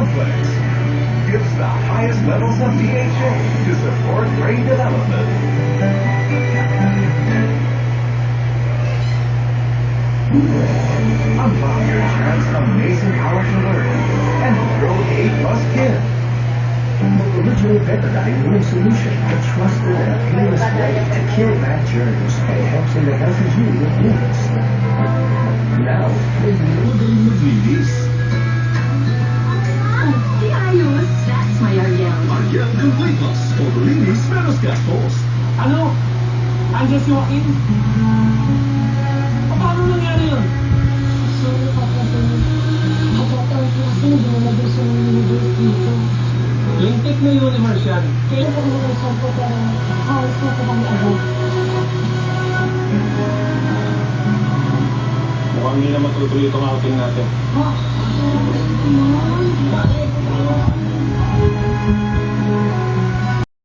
complex. Gives the highest levels of DHA to support brain development. Unlock your child's amazing power to learn and grow A+ kid. The original Betadine Immune Solution, a trusted and painless way to kill bad germs and helps in the healthy healing of wounds. Now, may noodle maglinis. Di ayos. That's my Ariel. Ariel Complete Plus. Todo linis, menos gastos. Ano? Andiyan si Joaquin? Paano nangyari yun? Sorry, Papa Sir. Kapatay ko kasi dinalagay sa mga universe dito. Lintik na universe yan. Kaya ko mga isang po pero halos ko pa kami agad. Mukhang hindi na matutuloy itong outing natin. Ha?